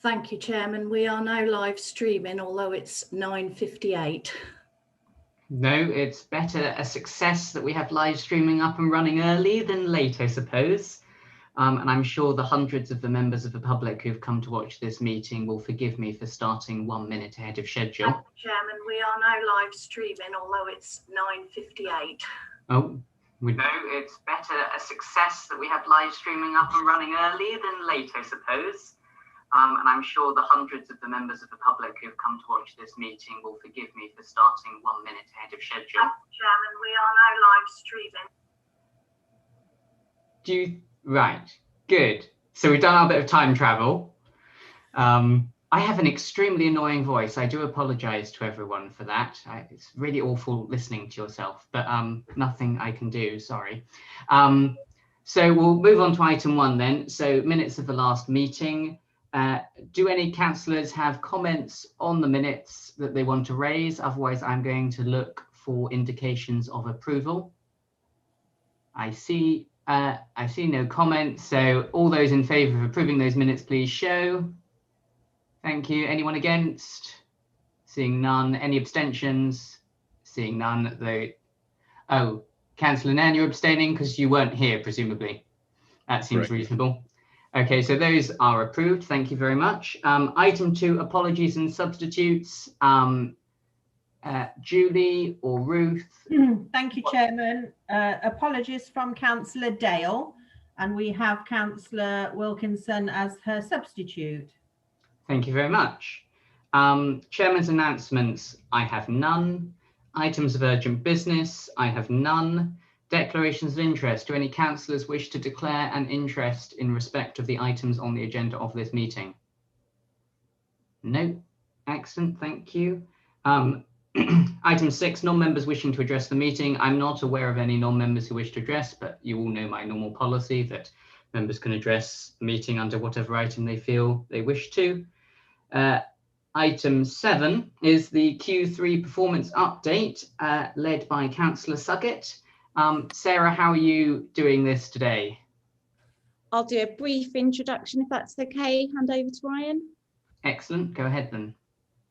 Thank you, Chairman. We are now live streaming, although it's 9:58. No, it's better a success that we have live streaming up and running early than late, I suppose. And I'm sure the hundreds of the members of the public who've come to watch this meeting will forgive me for starting 1 minute ahead of schedule. Thank you, Chairman. We are now live streaming, although it's 9:58. Oh, no, it's better a success that we have live streaming up and running early than late, I suppose. And I'm sure the hundreds of the members of the public who've come to watch this meeting will forgive me for starting 1 minute ahead of schedule. Thank you, Chairman. We are now live streaming. Right, good. So we've done our bit of time travel. I have an extremely annoying voice. I do apologize to everyone for that. It's really awful listening to yourself, but nothing I can do, sorry. So we'll move on to item 1 then. So minutes of the last meeting. Do any councillors have comments on the minutes that they want to raise? Otherwise, I'm going to look for indications of approval. I see no comments. So all those in favour of approving those minutes, please show. Thank you. Anyone against? Seeing none. Any abstentions? Seeing none. Oh, Councillor Nairn, you're abstaining because you weren't here, presumably. That seems Correct. reasonable. Okay, so those are approved. Thank you very much. Item 2, apologies and substitutes. Julie or Ruth? Thank you, Chairman. Apologies from Councillor Dale, and we have Councillor Wilkinson as her substitute. Thank you very much. Chairman's announcements, I have none. Items of urgent business, I have none. Declarations of interest. Do any councillors wish to declare an interest in respect of the items on the agenda of this meeting? No. Excellent, thank you. Item 6, non-members wishing to address the meeting. I'm not aware of any non-members who wish to address, but you all know my normal policy that members can address the meeting under whatever item they feel they wish to. Item 7 is the Q3 performance update led by Councillor Suggett. Sarah, how are you doing this today? I'll do a brief introduction if that's okay. Hand over to Ryan. Excellent, go ahead then.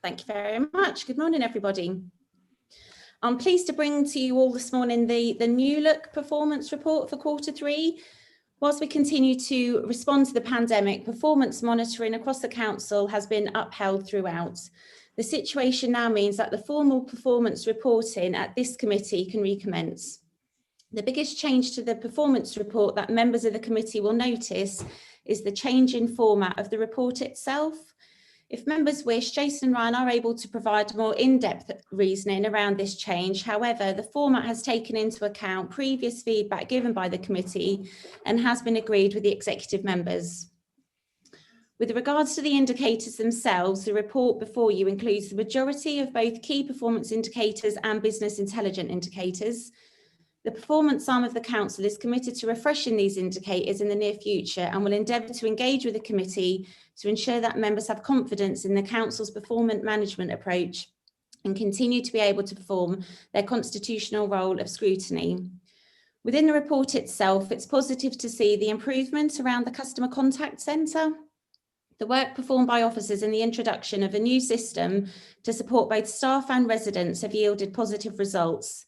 Thank you very much. Good morning, everybody. I'm pleased to bring to you all this morning the new look performance report for Q3. Whilst we continue to respond to the pandemic, performance monitoring across the council has been upheld throughout. The situation now means that the formal performance reporting at this committee can recommence. The biggest change to the performance report that members of the committee will notice is the change in format of the report itself. If members wish, Jason and Ryan are able to provide more in-depth reasoning around this change. However, the format has taken into account previous feedback given by the committee and has been agreed with the executive members. With regards to the indicators themselves, the report before you includes the majority of both key performance indicators and business intelligence indicators. The performance arm of the council is committed to refreshing these indicators in the near future and will endeavour to engage with the committee to ensure that members have confidence in the council's performance management approach and continue to be able to perform their constitutional role of scrutiny. Within the report itself, it's positive to see the improvement around the customer contact centre, the work performed by officers in the introduction of a new system to support both staff and residents have yielded positive results.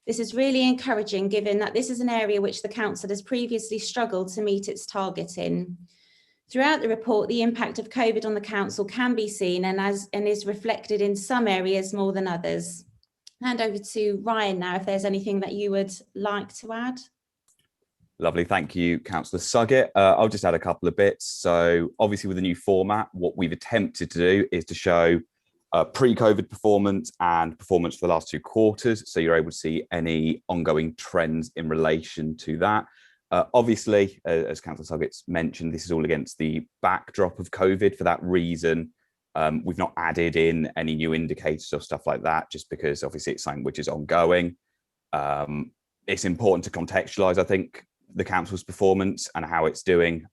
This is really encouraging given that this is an area which the council has previously struggled to meet its target in. Throughout the report, the impact of COVID on the council can be seen and is reflected in some areas more than others. Hand over to Ryan now if there's anything that you would like to add. Lovely, thank you, Councillor Suggett. I'll just add a couple of bits. So obviously with the new format, what we've attempted to do is to show pre-COVID performance and performance for the last 2 quarters. So you're able to see any ongoing trends in relation to that. Obviously, as Councillor Suggett's mentioned, this is all against the backdrop of COVID. For that reason, we've not added in any new indicators or stuff like that, just because obviously it's something which is ongoing. It's important to contextualise, I think, the council's performance and how it's doing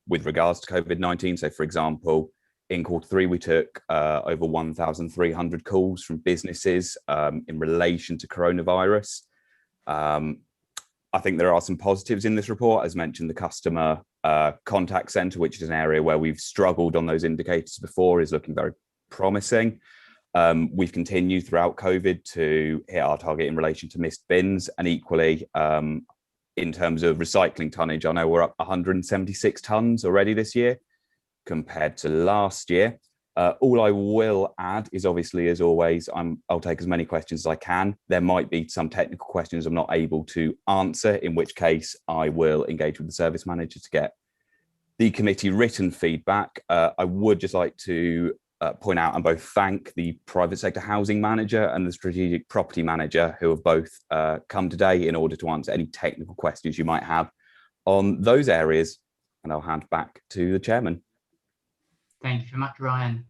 with regards to COVID-19. So, for example, in Q3, we took over 1,300 calls from businesses in relation to coronavirus. I think there are some positives in this report. As mentioned, the customer contact center, which is an area where we've struggled on those indicators before, is looking very promising. We've continued throughout COVID to hit our target in relation to missed bins, and equally in terms of recycling tonnage, I know we're up 176 tons already this year compared to last year. All I will add is, obviously, as always, I'll take as many questions as I can. There might be some technical questions I'm not able to answer, in which case I will engage with the service manager to get the committee written feedback. I would just like to point out and both thank the private sector housing manager and the strategic property manager, who have both come today in order to answer any technical questions you might have on those areas. And I'll hand back to the chairman. Thank you very much, Ryan.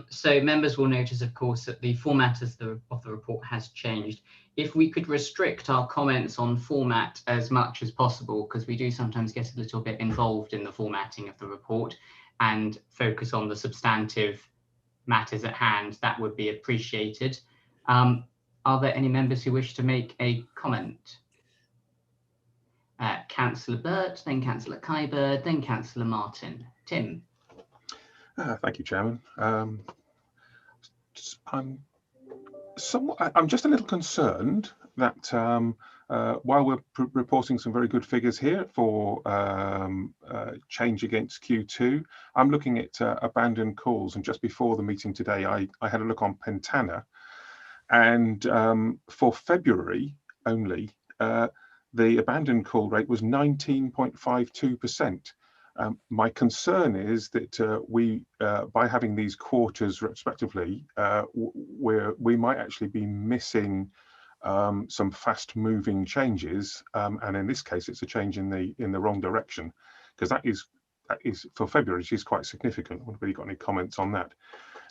So members will notice, of course, that the format of the report has changed. If we could restrict our comments on format as much as possible, because we do sometimes get a little bit involved in the formatting of the report, and focus on the substantive matters at hand, that would be appreciated. Are there any members who wish to make a comment? Councillor Burt, then Councillor Kyber, then Councillor Martin. Tim. Thank you, Chairman. I'm just a little concerned that while we're reporting some very good figures here for change against Q2, I'm looking at abandoned calls, and just before the meeting today, I had a look on Pentana, and for February only, the abandoned call rate was 19.52%. My concern is that we, by having these quarters respectively, we might actually be missing some fast-moving changes, and in this case, it's a change in the wrong direction, because that is for February, which is quite significant. I wonder if you've got any comments on that.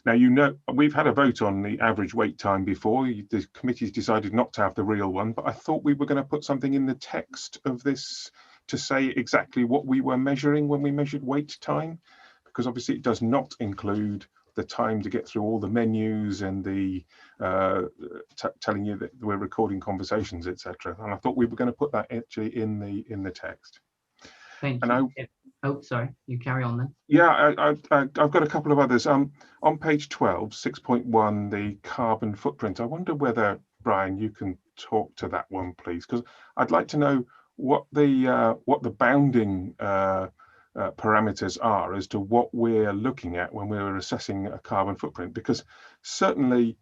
Now, you know, we've had a vote on the average wait time before. The committee's decided not to have the real one, but I thought we were going to put something in the text of this to say exactly what we were measuring when we measured wait time, because obviously it does not include the time to get through all the menus and the telling you that we're recording conversations, etc. And I thought we were going to put that actually in the text. Thank and you. Oh, sorry, you carry on then. Yeah, I've got a couple of others. On page 12, 6.1, the carbon footprint. I wonder whether, Brian, you can talk to that one, please, because I'd like to know what the bounding parameters are as to what we're looking at when we're assessing a carbon footprint, because certainly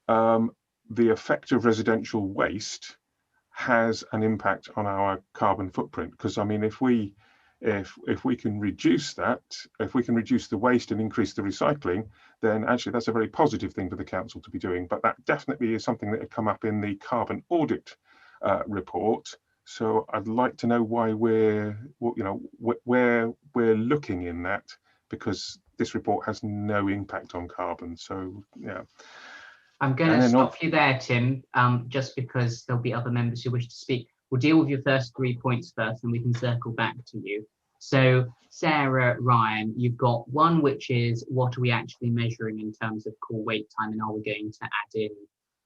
the effect of residential waste has an impact on our carbon footprint, because I mean, if we can reduce that, if we can reduce the waste and increase the recycling, then actually that's a very positive thing for the council to be doing. But that definitely is something that had come up in the carbon audit report. So I'd like to know why where we're looking in that, because this report has no impact on carbon. So yeah. I'm going to stop you there, Tim, just because there'll be other members who wish to speak. We'll deal with your first 3 points first, and we can circle back to you. So Sarah, Ryan, you've got one, which is what are we actually measuring in terms of call wait time, and are we going to add in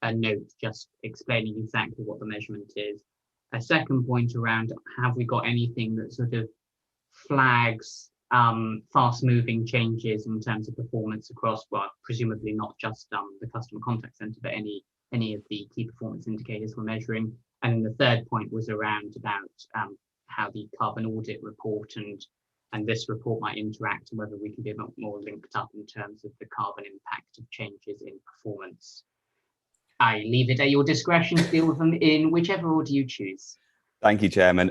a note just explaining exactly what the measurement is? A second point around, have we got anything that sort of flags fast-moving changes in terms of performance across, well, presumably not just the customer contact center, but any of the key performance indicators we're measuring. And then the third point was around about how the carbon audit report and this report might interact, and whether we can be a lot more linked up in terms of the carbon impact of changes in performance. I leave it at your discretion to deal with them in whichever order you choose. Thank you, Chairman.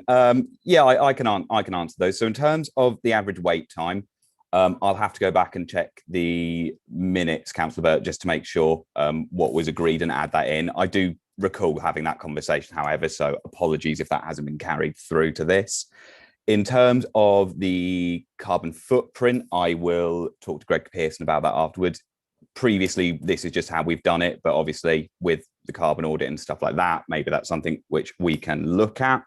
Yeah, I can answer those. So in terms of the average wait time, I'll have to go back and check the minutes, Councillor Burt, just to make sure what was agreed and add that in. I do recall having that conversation, however, so apologies if that hasn't been carried through to this. In terms of the carbon footprint, I will talk to Greg Pearson about that afterwards. Previously, this is just how we've done it, but obviously with the carbon audit and stuff like that, maybe that's something which we can look at.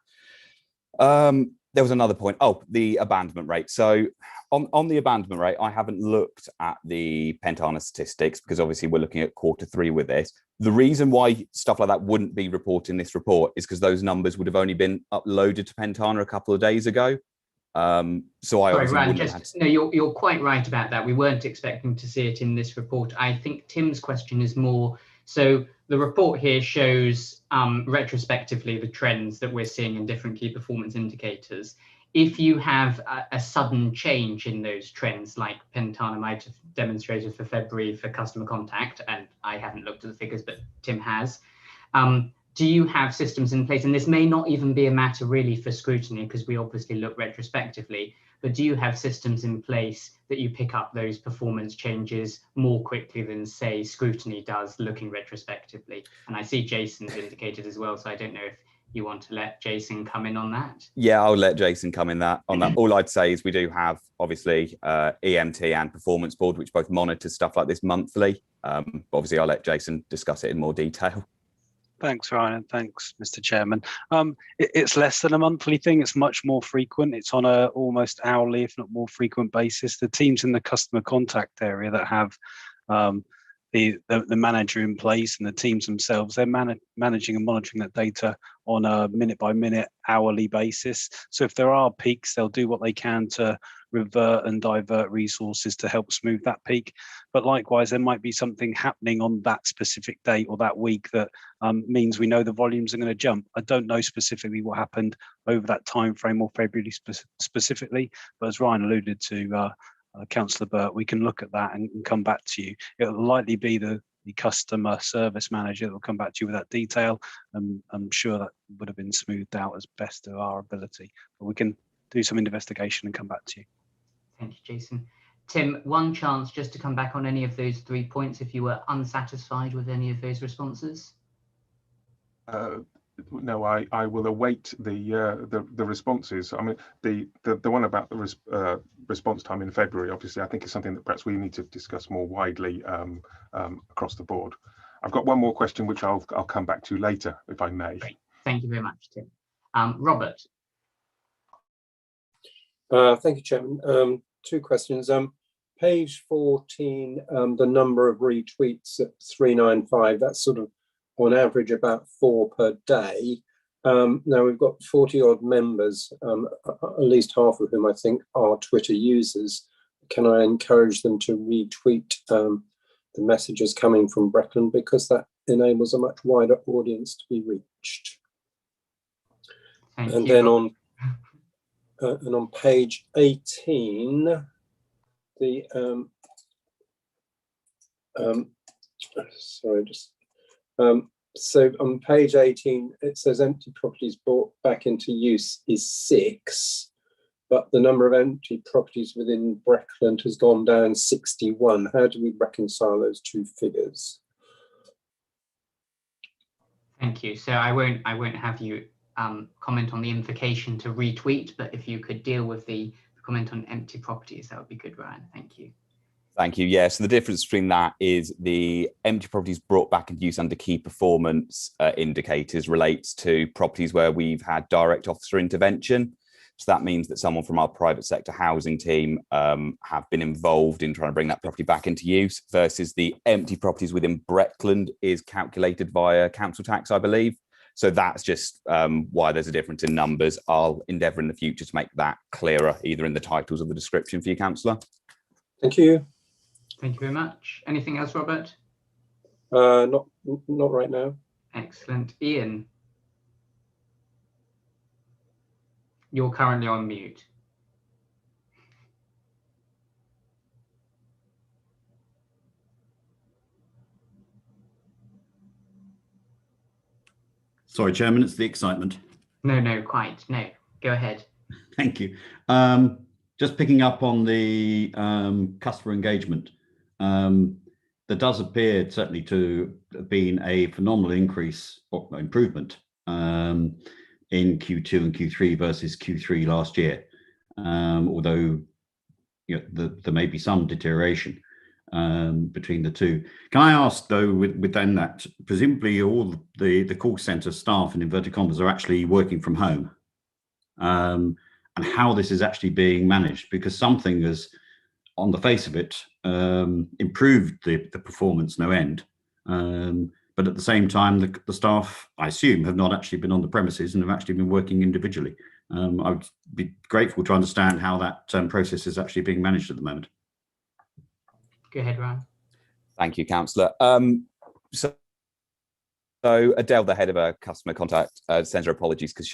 There was another point. Oh, the abandonment rate. So on the abandonment rate, I haven't looked at the Pentana statistics because obviously we're looking at Q3 with this. The reason why stuff like that wouldn't be reported in this report is because those numbers would have only been uploaded to Pentana a couple of days ago. So I Sorry, obviously Ryan, wouldn't have just had no, you're quite right about that. We weren't expecting to see it in this report. I think Tim's question is more, so the report here shows retrospectively the trends that we're seeing in different key performance indicators. If you have a sudden change in those trends, like Pentana might have demonstrated for February for customer contact, and I haven't looked at the figures, but Tim has, do you have systems in place? And this may not even be a matter really for scrutiny, because we obviously look retrospectively, but do you have systems in place that you pick up those performance changes more quickly than, say, scrutiny does looking retrospectively? And I see Jason's indicated as well, so I don't know if you want to let Jason come in on that. Yeah, I'll let Jason come in on that. All I'd say is we do have obviously EMT and performance board, which both monitor stuff like this monthly. Obviously, I'll let Jason discuss it in more detail. Thanks, Ryan, and thanks, Mr. Chairman. It's less than a monthly thing. It's much more frequent. It's on a almost hourly, if not more frequent basis. The teams in the customer contact area that have the manager in place and the teams themselves, they're managing and monitoring that data on a minute by minute, hourly basis. So if there are peaks, they'll do what they can to revert and divert resources to help smooth that peak. But likewise, there might be something happening on that specific date or that week that means we know the volumes are going to jump. I don't know specifically what happened over that time frame or February specifically, but as Ryan alluded to, Councillor Burt, we can look at that and come back to you. It'll likely be the customer service manager that will come back to you with that detail, and I'm sure that would have been smoothed out as best of our ability. But we can do some investigation and come back to you. Thank you, Jason. Tim, one chance just to come back on any of those 3 points if you were unsatisfied with any of those responses. No, I will await the responses. I mean, the one about the response time in February, obviously, I think is something that perhaps we need to discuss more widely across the board. I've got one more question, which I'll come back to later, if I may. Great. Thank you very much, Tim. Robert. Thank you, Chairman. 2 questions. Page 14, the number of retweets at 395, that's sort of on average about 4 per day. Now we've got 40 odd members, at least half of whom I think are Twitter users. Can I encourage them to retweet the messages coming from Breckland, because that enables a much wider audience to be reached? Thank and you. Then on page 18, the so on page 18 it says empty properties brought back into use is 6, but the number of empty properties within Breckland has gone down 61. How do we reconcile those 2 figures? Thank you. So I won't have you comment on the invocation to retweet, but if you could deal with the comment on empty properties, that would be good, Ryan. Thank you. Thank you. Yeah, so the difference between that is the empty properties brought back into use under key performance indicators relates to properties where we've had direct officer intervention. So that means that someone from our private sector housing team have been involved in trying to bring that property back into use, versus the empty properties within Breckland is calculated via council tax, I believe. So that's just why there's a difference in numbers. I'll endeavour in the future to make that clearer, either in the titles or the description for you, Councillor. Thank you. Thank you very much. Anything else, Robert? Not right now. Excellent. Ian, you're currently on mute. Sorry, Chairman, it's the excitement. No, quite. No, go ahead. Thank you. Just picking up on the customer engagement. There does appear certainly to have been a phenomenal increase or improvement in Q2 and Q3 versus Q3 last year. Although there may be some deterioration between the two. Can I ask though, within that, presumably all the call centre staff in inverted commas are actually working from home, and how this is actually being managed, because something has, on the face of it, improved the performance no end, but at the same time the staff, I assume, have not actually been on the premises and have actually been working individually. I would be grateful to understand how that process is actually being managed at the moment. Go ahead, Ryan. Thank you, Councillor. So Adele, the head of our customer contact, sends her apologies because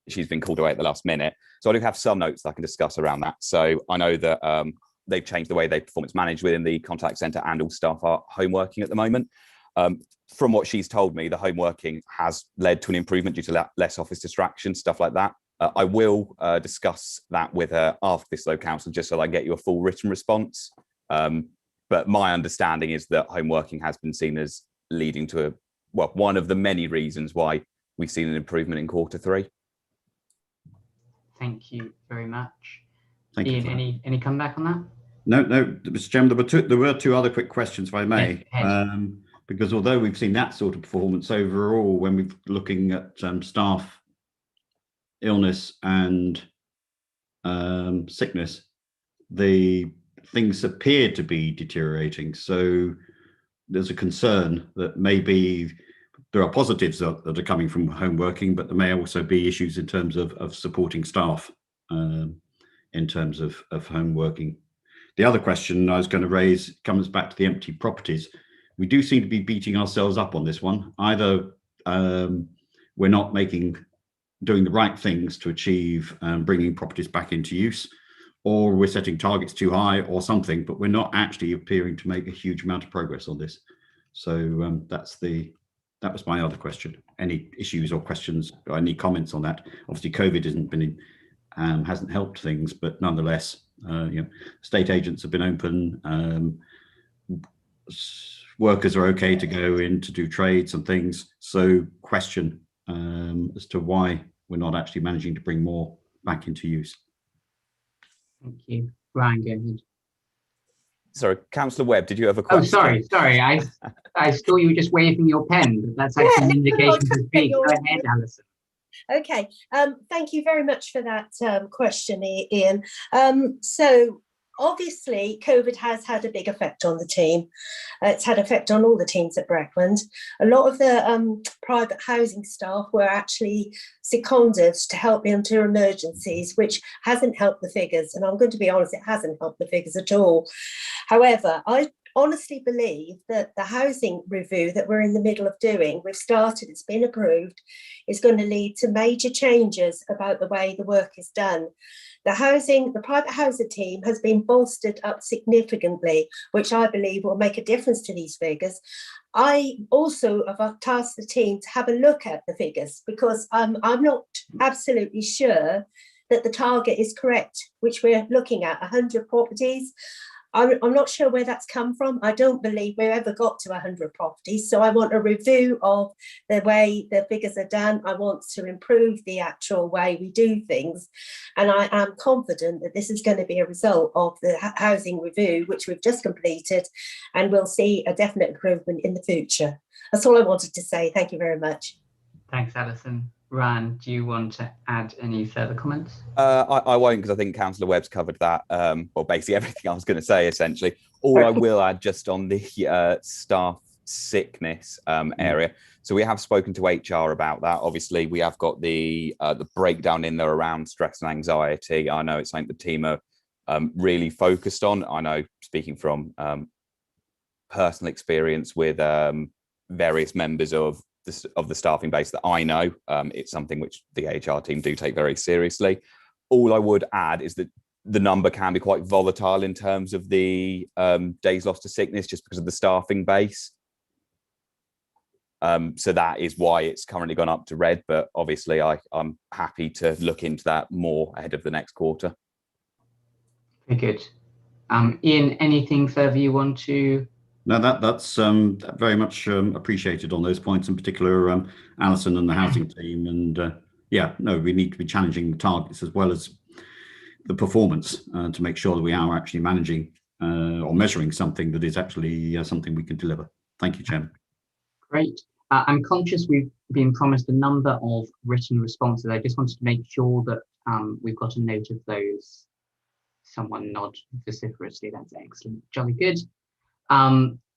she's been called away at the last minute. So I do have some notes that I can discuss around that. So I know that they've changed the way they performance manage within the contact centre, and all staff are home working at the moment. From what she's told me, the home working has led to an improvement due to less office distraction, stuff like that. I will discuss that with her after this, though, Council, just so I get you a full written response. But my understanding is that home working has been seen as leading to one of the many reasons why we've seen an improvement in Q3. Thank you very much. Thank Ian, you. any comeback on that? No, Mr. Chairman, there were two other quick questions, if I may. Yes, because although we've seen that sort of performance overall, when we're looking at staff illness and sickness, the things appear to be deteriorating. So there's a concern that maybe there are positives that are coming from home working, but there may also be issues in terms of supporting staff in terms of home working. The other question I was going to raise comes back to the empty properties. We do seem to be beating ourselves up on this one. Either we're not doing the right things to achieve bringing properties back into use, or we're setting targets too high or something, but we're not actually appearing to make a huge amount of progress on this. So that was my other question. Any issues or questions or any comments on that? Obviously, COVID hasn't helped things, but nonetheless, estate agents have been open. Workers are okay to go in to do trades and things. So question as to why we're not actually managing to bring more back into use. Thank you. Ryan, go ahead. Sorry, Councillor Webb, did you have a question? Oh, sorry. I saw you just waving your pen, but that's actually an indication to speak. Go ahead, Alison. Okay, thank you very much for that question, Ian. So obviously, COVID has had a big effect on the team. It's had effect on all the teams at Breckland. A lot of the private housing staff were actually seconded to help into emergencies, which hasn't helped the figures. And I'm going to be honest, it hasn't helped the figures at all. However, I honestly believe that the housing review that we're in the middle of doing, we've started, it's been approved, is going to lead to major changes about the way the work is done. The private housing team has been bolstered up significantly, which I believe will make a difference to these figures. I also have tasked the team to have a look at the figures, because I'm not absolutely sure that the target is correct, which we're looking at 100 properties. I'm not sure where that's come from. I don't believe we've ever got to 100 properties. So I want a review of the way the figures are done. I want to improve the actual way we do things. And I am confident that this is going to be a result of the housing review, which we've just completed, and we'll see a definite improvement in the future. That's all I wanted to say. Thank you very much. Thanks, Alison. Ryan, do you want to add any further comments? I won't, because I think Councillor Webb's covered that, well, basically everything I was going to say, essentially. All I will add just on the staff sickness area. So we have spoken to HR about that. Obviously, we have got the breakdown in there around stress and anxiety. I know it's something the team are really focused on. I know, speaking from personal experience with various members of the staffing base that I know, it's something which the HR team do take very seriously. All I would add is that the number can be quite volatile in terms of the days lost to sickness, just because of the staffing base. So that is why it's currently gone up to red, but obviously I'm happy to look into that more ahead of the next quarter. Very good. Ian, anything further you want to? No, that's very much appreciated on those points, in particular, Alison and the housing team. And we need to be challenging the targets as well as the performance to make sure that we are actually managing or measuring something that is actually something we can deliver. Thank you, Chairman. Great. I'm conscious we've been promised a number of written responses. I just wanted to make sure that we've got a note of those. Someone nod vociferously. That's excellent. Jolly good.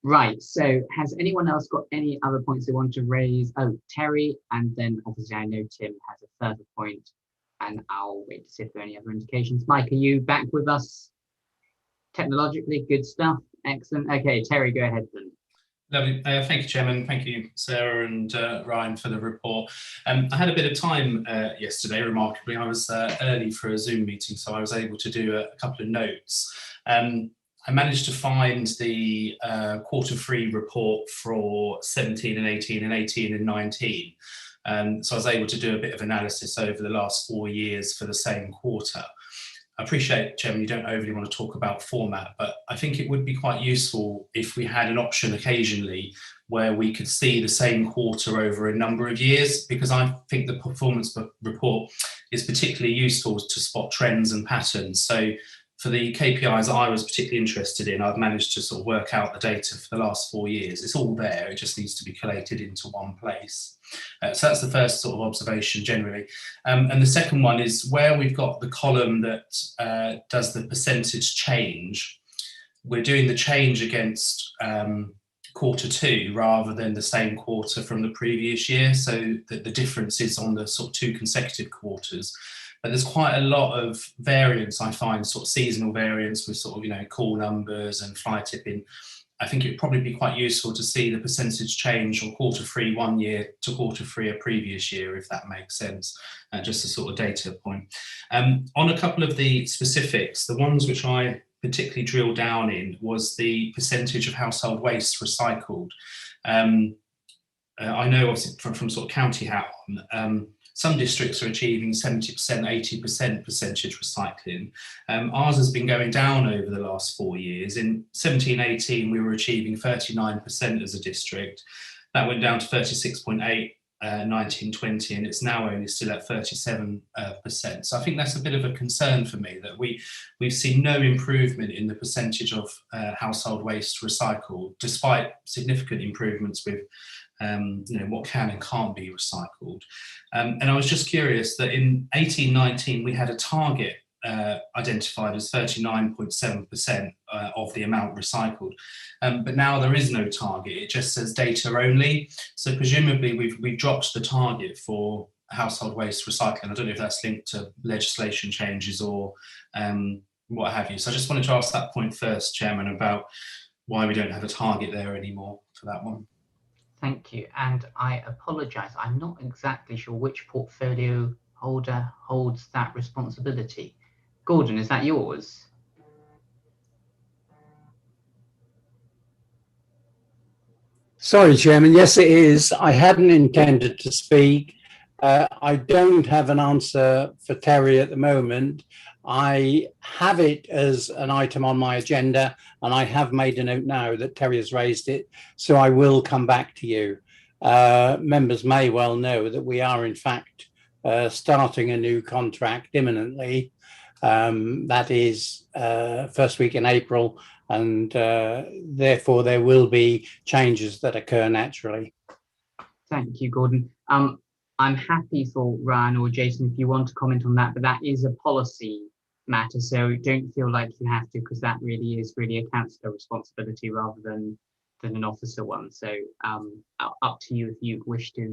Right, so has anyone else got any other points they want to raise? Oh, Terry, and then obviously I know Tim has a further point, and I'll wait to see if there are any other indications. Mike, are you back with us? Technologically, good stuff, excellent. Okay, Terry, go ahead then. Lovely. Thank you, Chairman. Thank you, Sarah and Ryan, for the report. I had a bit of time yesterday, remarkably. I was early for a Zoom meeting, so I was able to do a couple of notes. I managed to find the Q3 report for 17 and 18 and 18 and 19. So I was able to do a bit of analysis over the last 4 years for the same quarter. I appreciate, Chairman, you don't overly want to talk about format, but I think it would be quite useful if we had an option occasionally where we could see the same quarter over a number of years, because I think the performance report is particularly useful to spot trends and patterns. So for the KPIs I was particularly interested in, I've managed to sort of work out the data for the last 4 years. It's all there, it just needs to be collated into one place. So that's the first sort of observation generally. And the second one is where we've got the column that does the percentage change, we're doing the change against Q2 rather than the same quarter from the previous year. So that the difference is on the sort of 2 consecutive quarters. But there's quite a lot of variance, I find, sort of seasonal variance with sort of, you know, call numbers and fly tipping. I think it'd probably be quite useful to see the percentage change from Q3 1 year to Q3 a previous year, if that makes sense, just a sort of data point. On a couple of the specifics, the ones which I particularly drilled down in was the percentage of household waste recycled. I know obviously from sort of county hat on, some districts are achieving 70%, 80% percentage recycling. Ours has been going down over the last 4 years. In 17-18, we were achieving 39% as a district. That went down to 36.8, 19-20, and it's now only still at 37%. So I think that's a bit of a concern for me, that we've seen no improvement in the percentage of household waste recycled, despite significant improvements with you know, what can and can't be recycled. And I was just curious that in 18-19 we had a target identified as 39.7% of the amount recycled, but now there is no target, it just says data only. So presumably we've dropped the target for household waste recycling. I don't know if that's linked to legislation changes or what have you. So I just wanted to ask that point first, Chairman, about why we don't have a target there anymore for that one. Thank you, and I apologise, I'm not exactly sure which portfolio holder holds that responsibility. Gordon, is that yours? Sorry, Chairman. Yes, it is. I hadn't intended to speak. I don't have an answer for Terry at the moment. I have it as an item on my agenda, and I have made a note now that Terry has raised it, so I will come back to you. Members may well know that we are in fact starting a new contract imminently. That is first week in April, and therefore there will be changes that occur naturally. Thank you, Gordon. I'm happy for Ryan or Jason if you want to comment on that, but that is a policy matter, so don't feel like you have to, because that really is a councillor responsibility rather than an officer one. So up to you if you wish to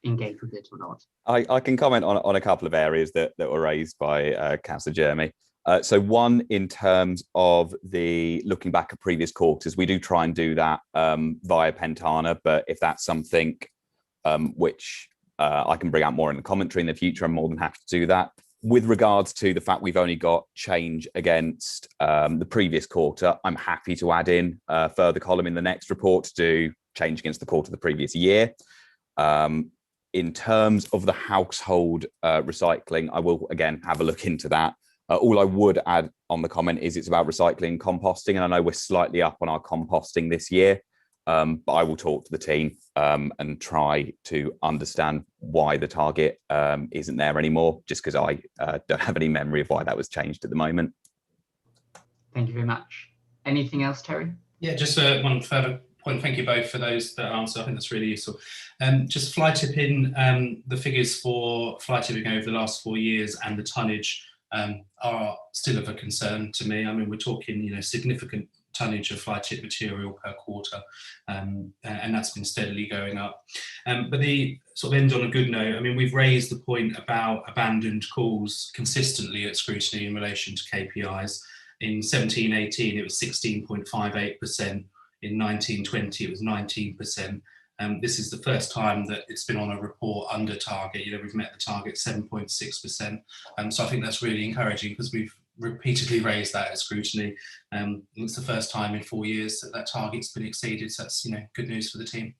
engage with it or not. I can comment on a couple of areas that were raised by Councillor Jeremy. So one, in terms of the looking back at previous quarters, we do try and do that via Pentana, but if that's something which I can bring out more in the commentary in the future, I'm more than happy to do that. With regards to the fact we've only got change against the previous quarter, I'm happy to add in a further column in the next report to do change against the quarter of the previous year. In terms of the household recycling, I will again have a look into that. All I would add on the comment is it's about recycling, composting, and I know we're slightly up on our composting this year, but I will talk to the team and try to understand why the target isn't there anymore, just because I don't have any memory of why that was changed at the moment. Thank you very much. Anything else, Terry? Yeah, just one further point. Thank you both for those that answer. I think that's really useful. Just fly tipping, the figures for fly tipping over the last 4 years and the tonnage are still of a concern to me. I mean, we're talking, you know, significant tonnage of fly tip material per quarter, and that's been steadily going up. But the sort of end on a good note, I mean, we've raised the point about abandoned calls consistently at Scrutiny in relation to KPIs. In 17-18, it was 16.58%. In 19-20, it was 19%. This is the first time that it's been on a report under target. We've met the target 7.6%. So I think that's really encouraging because we've repeatedly raised that at Scrutiny. It's the first time in 4 years that that target's been exceeded. So that's good news for the team.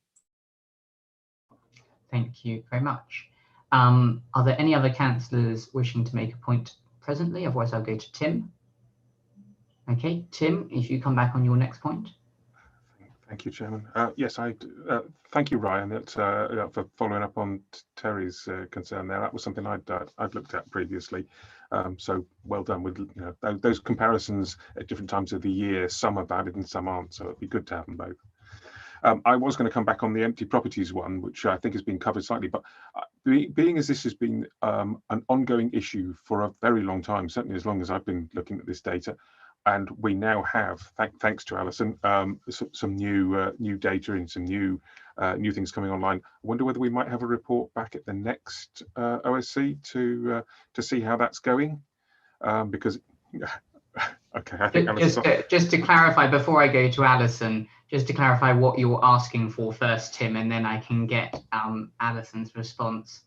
Thank you very much. Are there any other councillors wishing to make a point presently? Otherwise, I'll go to Tim. Okay, Tim, if you come back on your next point. Thank you, Chairman. Yes, thank you, Ryan, for following up on Terry's concern there. That was something I'd looked at previously. So well done with those comparisons at different times of the year. Some are valid and some aren't, so it'd be good to have them both. I was going to come back on the empty properties one, which I think has been covered slightly, but being as this has been an ongoing issue for a very long time, certainly as long as I've been looking at this data, and we now have, thanks to Alison, some new data and some new things coming online. I wonder whether we might have a report back at the next OSC to see how that's going, because okay, I think just to clarify before I go to Alison, just to clarify what you're asking for first, Tim, and then I can get Alison's response.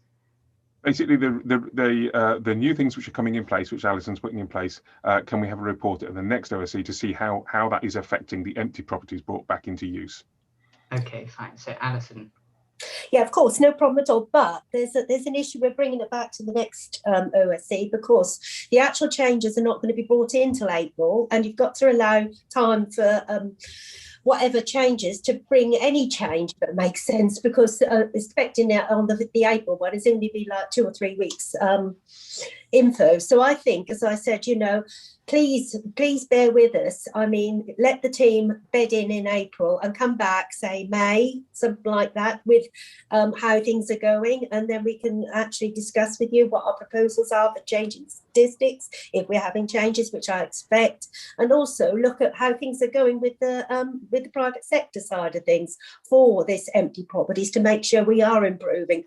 Basically, the new things which are coming in place, which Alison's putting in place, can we have a report at the next OSC to see how that is affecting the empty properties brought back into use? Okay, fine. So Alison. Yeah, of course, no problem at all. But there's an issue. We're bringing it back to the next OSC because the actual changes are not going to be brought in till April, and you've got to allow time for whatever changes to bring any change that makes sense, because expecting it on the April one is only be like 2 or 3 weeks info. So I think, as I said, please bear with us. I mean, let the team bed in April and come back, say May, something like that, with how things are going, and then we can actually discuss with you what our proposals are for changing statistics, if we're having changes, which I expect, and also look at how things are going with the private sector side of things for this empty properties to make sure we are improving.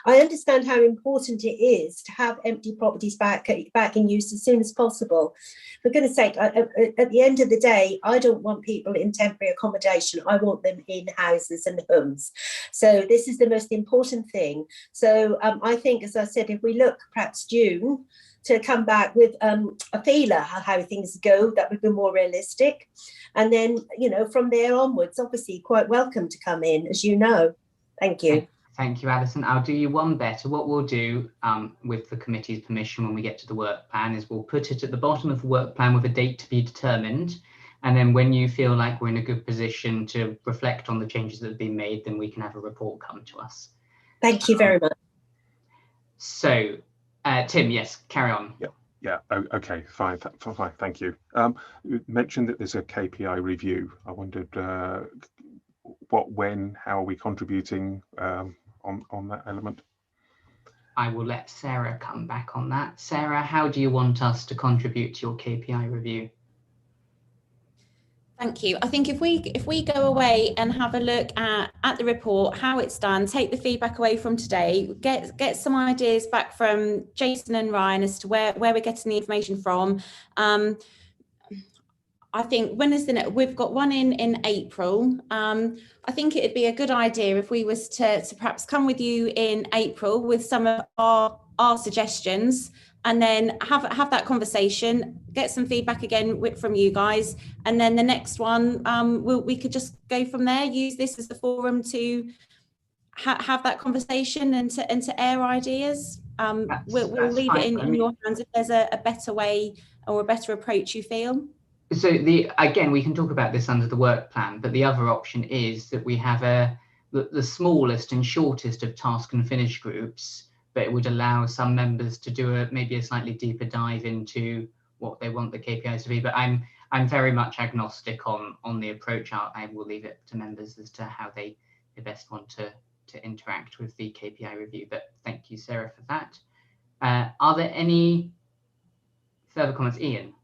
I understand how important it is to have empty properties back in use as soon as possible. For goodness sake, at the end of the day, I don't want people in temporary accommodation. I want them in houses and homes. So this is the most important thing. So I think, as I said, if we look perhaps June to come back with a feeler how things go, that would be more realistic. And then, from there onwards, obviously quite welcome to come in, as you know. Thank you. Thank you, Alison. I'll do you one better. What we'll do with the committee's permission when we get to the work plan is we'll put it at the bottom of the work plan with a date to be determined. And then when you feel like we're in a good position to reflect on the changes that have been made, then we can have a report come to us. Thank you very much. So, Tim, yes, carry on. Yeah. Okay. Fine. Thank you. You mentioned that there's a KPI review. I wondered what, when, how are we contributing on that element? I will let Sarah come back on that. Sarah, how do you want us to contribute to your KPI review? Thank you. I think if we go away and have a look at the report, how it's done, take the feedback away from today, get some ideas back from Jason and Ryan as to where we're getting the information from. I think we've got one in April. I think it'd be a good idea if we was to perhaps come with you in April with some of our suggestions, and then have that conversation, get some feedback again from you guys, and then the next one we could just go from there. Use this as the forum to have that conversation and to air ideas. We'll leave it in your hands if there's a better way or a better approach you feel. So again, we can talk about this under the work plan, but the other option is that we have the smallest and shortest of task and finish groups, but it would allow some members to do maybe a slightly deeper dive into what they want the KPIs to be. But I'm very much agnostic on the approach. I will leave it to members as to how they best want to interact with the KPI review. But thank you, Sarah, for that. Are there any further comments? Ian?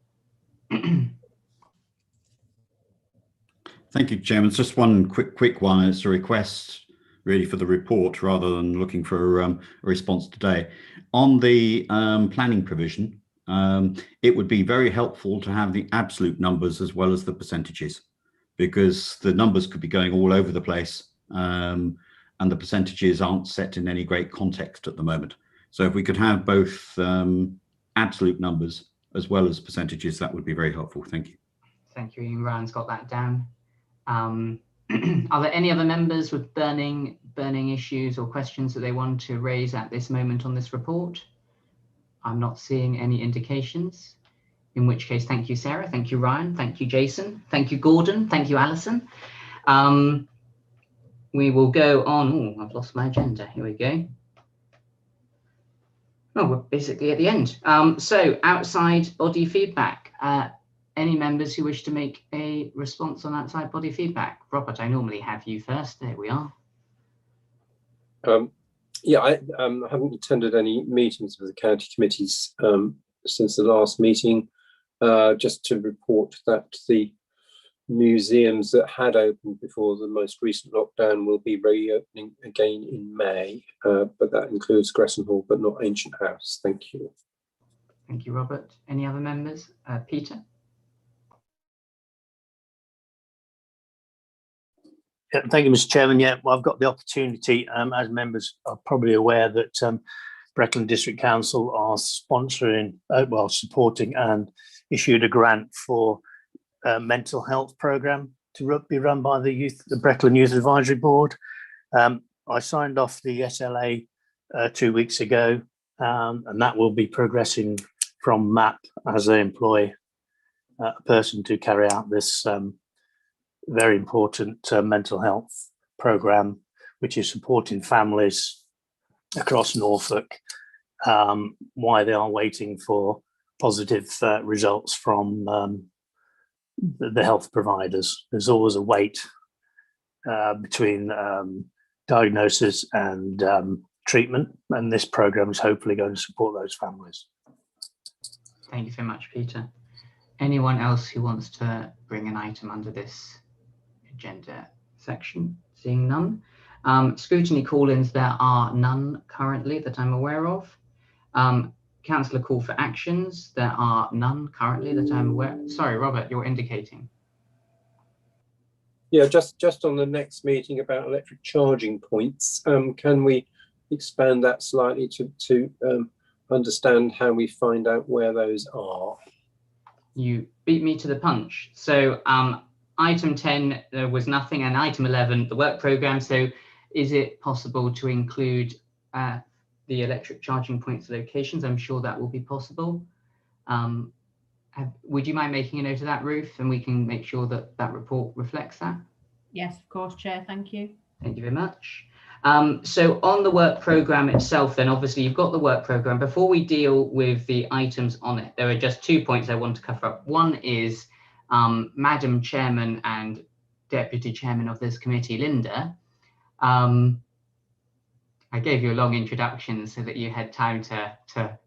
Thank you, Chairman. Just one quick one. It's a request really for the report rather than looking for a response today. On the planning provision, it would be very helpful to have the absolute numbers as well as the percentages, because the numbers could be going all over the place and the percentages aren't set in any great context at the moment. So if we could have both absolute numbers as well as percentages, that would be very helpful. Thank you. Thank you, Ian. Ryan's got that down. Are there any other members with burning issues or questions that they want to raise at this moment on this report? I'm not seeing any indications, in which case, thank you, Sarah. Thank you, Ryan. Thank you, Jason. Thank you, Gordon. Thank you, Alison. We will go on. Oh, I've lost my agenda. Here we go. Oh, we're basically at the end. So outside body feedback. Any members who wish to make a response on outside body feedback? Robert, I normally have you first. There we are. Yeah, I haven't attended any meetings with the county committees since the last meeting. Just to report that the museums that had opened before the most recent lockdown will be reopening again in May, but that includes Gresson Hall, but not Ancient House. Thank you. Thank you, Robert. Any other members? Peter? Yeah, thank you, Mr. Chairman. Yeah, well, I've got the opportunity, as members are probably aware, that Brecon District Council are sponsoring, supporting and issued a grant for a mental health programme to be run by the Brecon Youth Advisory Board. I signed off the SLA 2 weeks ago, and that will be progressing from MAP as they employ a person to carry out this very important mental health programme, which is supporting families across Norfolk while they are waiting for positive results from the health providers. There's always a wait between diagnosis and treatment, and this programme is hopefully going to support those families. Thank you very much, Peter. Anyone else who wants to bring an item under this agenda section? Seeing none. Scrutiny call-ins, there are none currently that I'm aware of. Councillor call for actions, there are none currently that I'm aware. Sorry, Robert, you're indicating. Yeah, just on the next meeting about electric charging points, can we expand that slightly to understand how we find out where those are? You beat me to the punch. So item 10, there was nothing, and item 11, the work programme. So is it possible to include the electric charging points locations? I'm sure that will be possible. Would you mind making a note of that, Ruth, and we can make sure that that report reflects that? Yes, of course, Chair. Thank you. Thank you very much. So on the work programme itself, then obviously you've got the work programme. Before we deal with the items on it, there are just 2 points I want to cover up. One is Madam Chairman and Deputy Chairman of this committee, Linda. I gave you a long introduction so that you had time to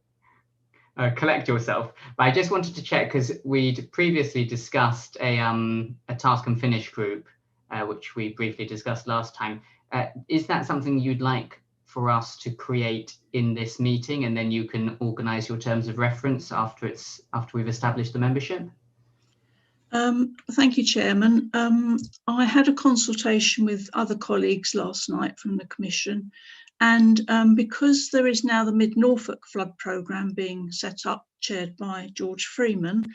collect yourself. But I just wanted to check, because we'd previously discussed a task and finish group, which we briefly discussed last time. Is that something you'd like for us to create in this meeting, and then you can organise your terms of reference after we've established the membership? Thank you, Chairman. I had a consultation with other colleagues last night from the Commission, and because there is now the Mid-Norfolk Flood Programme being set up, chaired by George Freeman,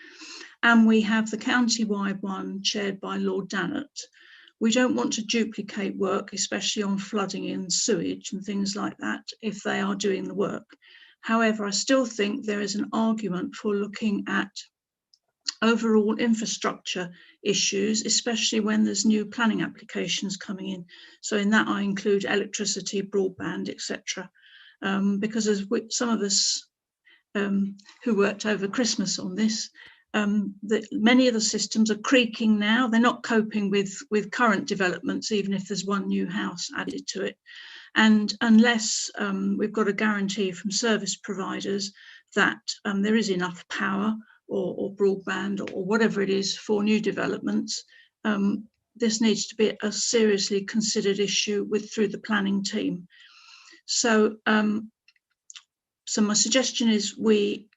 and we have the county-wide one chaired by Lord Dannett, we don't want to duplicate work, especially on flooding and sewage and things like that, if they are doing the work. However, I still think there is an argument for looking at overall infrastructure issues, especially when there's new planning applications coming in. So in that I include electricity, broadband, etc. Because as some of us who worked over Christmas on this, many of the systems are creaking now. They're not coping with current developments, even if there's one new house added to it. And unless we've got a guarantee from service providers that there is enough power or broadband or whatever it is for new developments, this needs to be a seriously considered issue through the planning team. So, so my suggestion is we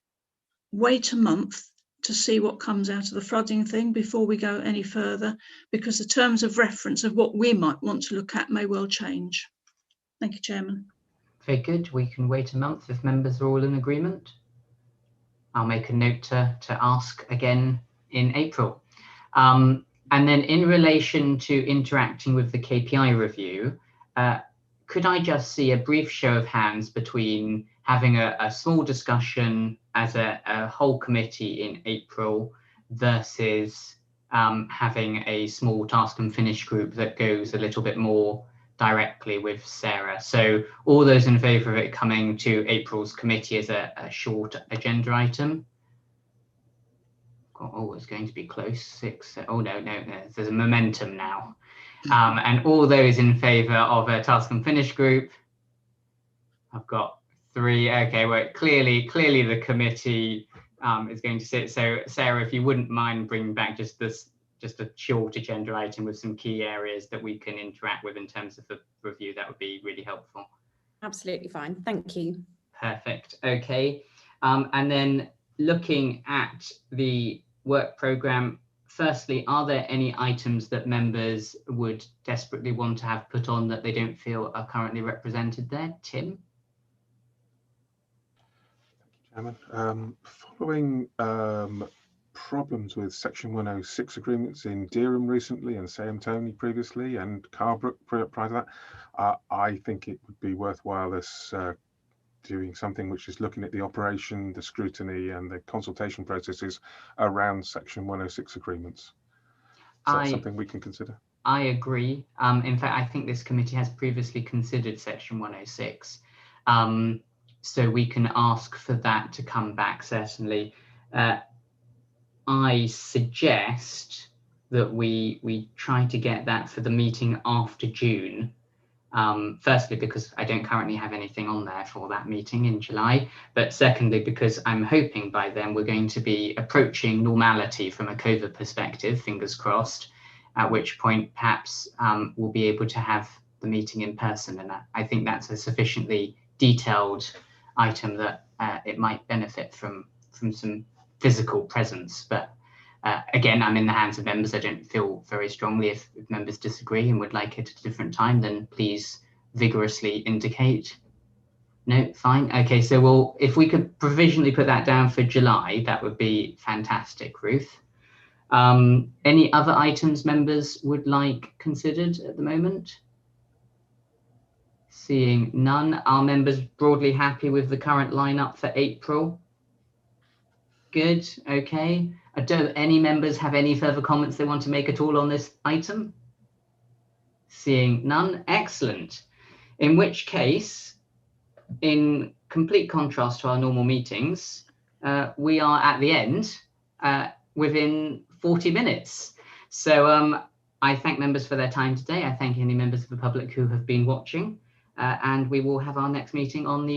wait a month to see what comes out of the flooding thing before we go any further, because the terms of reference of what we might want to look at may well change. Thank you, Chairman. Very good. We can wait a month if members are all in agreement. I'll make a note to ask again in April. And then in relation to interacting with the KPI review, could I just see a brief show of hands between having a small discussion as a whole committee in April versus having a small task and finish group that goes a little bit more directly with Sarah? So all those in favour of it coming to April's committee as a short agenda item? Oh, it's going to be close. 6. Oh, no, there's a momentum now. And all those in favour of a task and finish group? I've got 3. Okay, well, clearly the committee is going to sit. So Sarah, if you wouldn't mind bringing back just a short agenda item with some key areas that we can interact with in terms of the review, that would be really helpful. Absolutely fine. Thank you. Perfect. Okay. And then looking at the work programme, firstly, are there any items that members would desperately want to have put on that they don't feel are currently represented there? Tim? Chairman, following problems with Section 106 agreements in Dereham recently and Sam Tony previously and Carbrook prior to that, I think it would be worthwhile us doing something which is looking at the operation, the scrutiny and the consultation processes around Section 106 agreements. Is that something we can consider? I agree. In fact, I think this committee has previously considered Section 106. So we can ask for that to come back, certainly. I suggest that we try to get that for the meeting after June. Firstly, because I don't currently have anything on there for that meeting in July, but secondly, because I'm hoping by then we're going to be approaching normality from a COVID perspective, fingers crossed, at which point perhaps we'll be able to have the meeting in person. And I think that's a sufficiently detailed item that it might benefit from some physical presence. But again, I'm in the hands of members. I don't feel very strongly. If members disagree and would like it at a different time, then please vigorously indicate. No, fine. Okay, so if we could provisionally put that down for July, that would be fantastic, Ruth. Any other items members would like considered at the moment? Seeing none, are members broadly happy with the current lineup for April? Good, okay. Do any members have any further comments they want to make at all on this item? Seeing none, excellent. In which case, in complete contrast to our normal meetings, we are at the end within 40 minutes. So I thank members for their time today. I thank any members of the public who have been watching, and we will have our next meeting on the